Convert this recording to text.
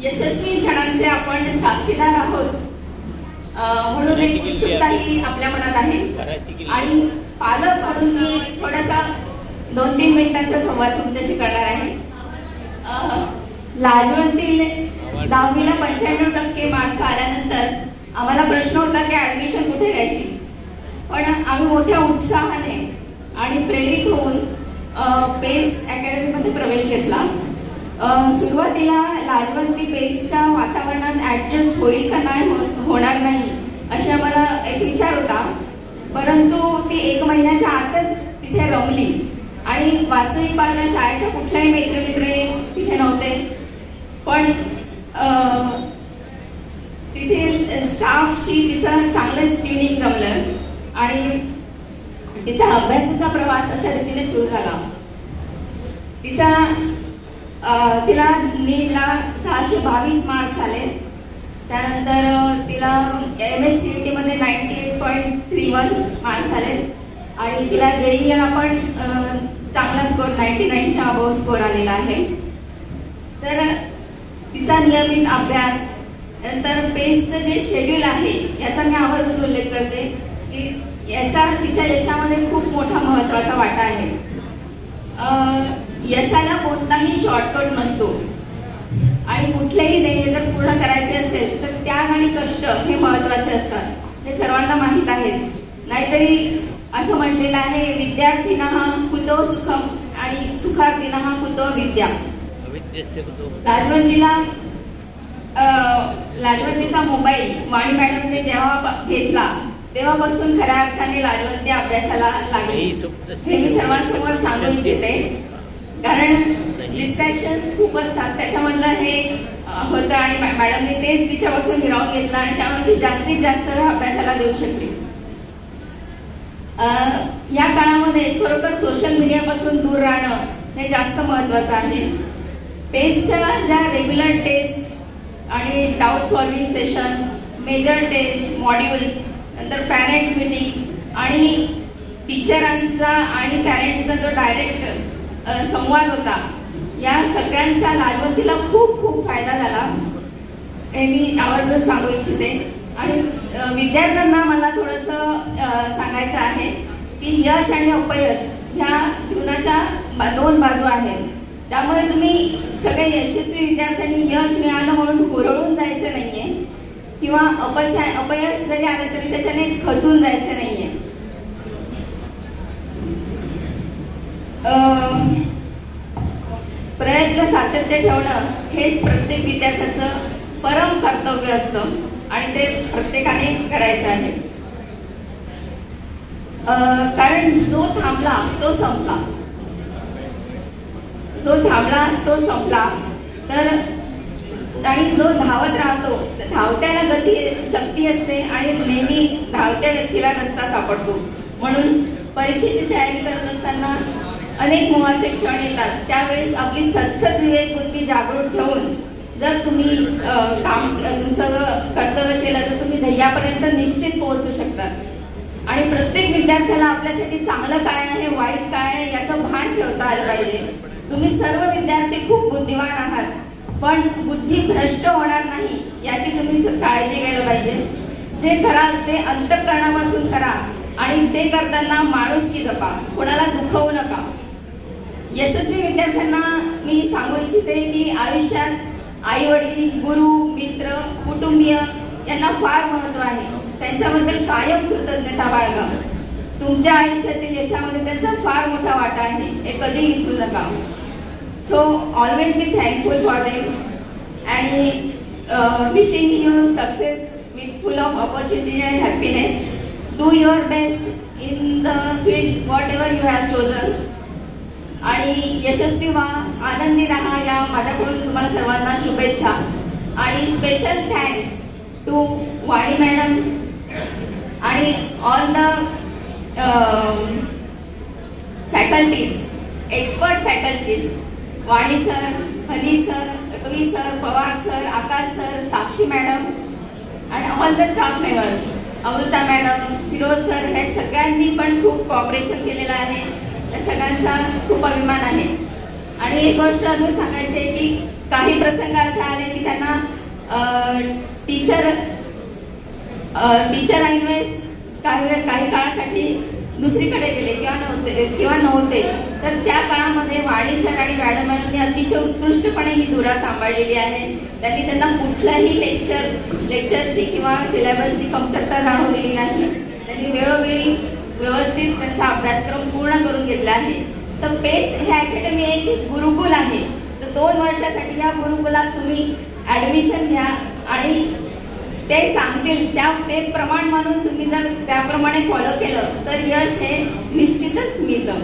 यशस्वी क्षणांचे आपण साक्षीदार आहोत म्हणून एक उत्सुकताही आपल्या मनात आहे आणि पालक म्हणून मी थोडासा 2-3 मिनिटांचा संवाद तुमच्याशी करणार आहे। लाजवंतीने 10वीला 95% मार्क आल्यानंतर आम्हाला प्रश्न होता की ऍडमिशन कुठे घ्यायची, पण आम्ही मोठ्या उत्साहाने आणि प्रेरित होऊन पेस अकॅडमीमध्ये प्रवेश घेतला। सुरुवातीला लाजवंती पेसच्या वातावरणात ऍडजस्ट होईल का नाही होणार नाही अशी आम्हाला एक विचार होता, परंतु ती 1 महिन्याच्या आतच तिथे रमली आणि वास्तविक पाहता शाळेच्या कुठल्याही मित्र तिथे नव्हते, पण तिथे स्टाफशी तिचं चांगलंच ट्युनिंग जमलं आणि तिचा अभ्यासाचा प्रवास अशा रीतीने सुरू झाला। तिला नीटला 622 मार्क्स आले, त्यानंतर तिला MSCET मध्ये 98.31 मार्क्स आले आणि तिला JEEला पण चांगला स्कोर 99च्या अबोव्ह स्कोर आलेला आहे। तर तिचा नियमित अभ्यास, नंतर पेसचं जे शेड्यूल आहे याचा मी आवर्जून उल्लेख करते की याचा तिच्या यशामध्ये खूप मोठा महत्वाचा वाटा आहे। यशाला कोणताही शॉर्टकट नसतो आणि कुठलेही ध्येय जर पूर्ण करायचे असेल तर त्याग आणि कष्ट हे महत्वाचे असतात, हे सर्वांना माहीत आहेच। नाहीतरी असं म्हटलेलं आहे, विद्यार्थीनः कुतो सुखम आणि सुखार्थीनः कुतो विद्या। लाजवंतीचा मोबाईल वाणी मॅडमने जेव्हा घेतला तेव्हापासून खऱ्या अर्थाने लाजवंती अभ्यासाला लागली, हे मी सर्वांसमोर सांगू इच्छिते, कारण डिस्ट्रॅक्शन्स खूप असतात त्याच्यामधलं हे होतं आणि मॅडमने तेच तिच्यापासून हिरावून घेतलं आणि त्यामुळे ती जास्तीत जास्त अभ्यासाला देऊ शकते। या काळामध्ये खरोखर सोशल मीडियापासून दूर राहणं हे जास्त महत्वाचं आहे। पेसच्या ज्या रेग्युलर टेस्ट आणि doubt solving sessions, major test, modules, नंतर पॅरेंट्स मीटिंग आणि टीचरांचा आणि पॅरेंट्सचा जो डायरेक्ट संवाद होता, या सगळ्यांचा लाजवंतीला खूप खूप फायदा झाला, हे मी आवर्जून सांगू इच्छिते। आणि विद्यार्थ्यांना मला थोडंसं सांगायचं आहे की यश आणि अपयश ह्या जीवनाच्या 2 बाजू आहेत, त्यामुळे तुम्ही सगळे यशस्वी विद्यार्थ्यांनी यश मिळालं म्हणून हुरळून जायचं नाहीये किंवा अपयश जरी आलं तरी त्याच्याने खचून जायचं नाहीये। प्रयत्न सातत्य ठेवणं हेच प्रत्येक विद्यार्थ्याचं परम कर्तव्य असतं आणि ते प्रत्येकाने करायचं आहे, कारण जो थांबला तो संपला, तर आणि जो धावत राहतो, धावत्याला गती शक्ती असते आणि नेहमी धावत्या व्यक्तीला रस्ता सापडतो। म्हणून परीक्षेची तयारी करत असताना अनेक मोहाचे क्षण येतात, त्यावेळेस आपली सतसत विवेक बुद्धी जागृत ठेवून जर तुम्ही तुमचं कर्तव्य केलं तर तुम्ही ध्येयापर्यंत निश्चित पोहोचू शकतात। आणि प्रत्येक विद्यार्थ्याला आपल्यासाठी चांगलं काय आहे, वाईट काय आहे याचं भान ठेवता आलं पाहिजे। तुम्ही सर्व विद्यार्थी खूप बुद्धिमान आहात, पण बुद्धी भ्रष्ट होणार नाही याची तुम्ही काळजी घ्यायला पाहिजे। जे कराल ते अंतःकरणापासून करा आणि ते करताना माणुसकी जपा, कोणाला दुखवू नका। यशस्वी विद्यार्थ्यांना मी सांगू इच्छिते की आयुष्यात आई वडील, गुरु, मित्र, कुटुंबीय यांना फार महत्व आहे, त्यांच्याबद्दल कायम कृतज्ञता बाळगा। तुमच्या आयुष्यातील यशामध्ये त्यांचा फार मोठा वाटा आहे, हे कधी विसरू नका। So always be thankful for them and wishing you success with full of opportunity and happiness. Do your best in the field whatever you have chosen. आणि यशस्वी व्हा, आनंदी राहा, या माझ्याकडून तुम्हाला सर्वांना शुभेच्छा। आणि special thanks to Vani madam आणि all the faculties, expert faculties, Vani sir, Honey sir, Ravi sir, Pawar sir, Akash sir, Sakshi madam आणि all the staff members, Amruta madam, Firoz sir, हे सगळ्यांनी पण खूप कॉपरेशन केलेलं आहे, या सगळ्यांचा खूप अभिमान आहे। आणि एक गोष्ट अजून सांगायची आहे की काही प्रसंग असे आले की त्यांना टीचर ऐनवेळेस काही काळासाठी दुसरीकडे गेले किंवा नव्हते, तर त्या काळामध्ये वाणी सर आणि मॅडम यांनी अतिशय उत्कृष्टपणे ही धुरा सांभाळलेली आहे. त्यांनी त्यांना कुठल्याही लेक्चरची किंवा सिलेबसची कमतरता जाणवलेली नाही. त्यांनी वेळोवेळी व्यवस्थित त्यांचा अभ्यासक्रम पूर्ण करून घेतला आहे. तर पेस हे अकॅडमी एक गुरुकुल आहे. तर 2 वर्षासाठी या गुरुकुलात तुम्ही ऍडमिशन घ्या आणि ते सांगतील ते प्रमाण म्हणून तुम्ही जर त्याप्रमाणे फॉलो केलं तर यश हे निश्चितच मिळतं.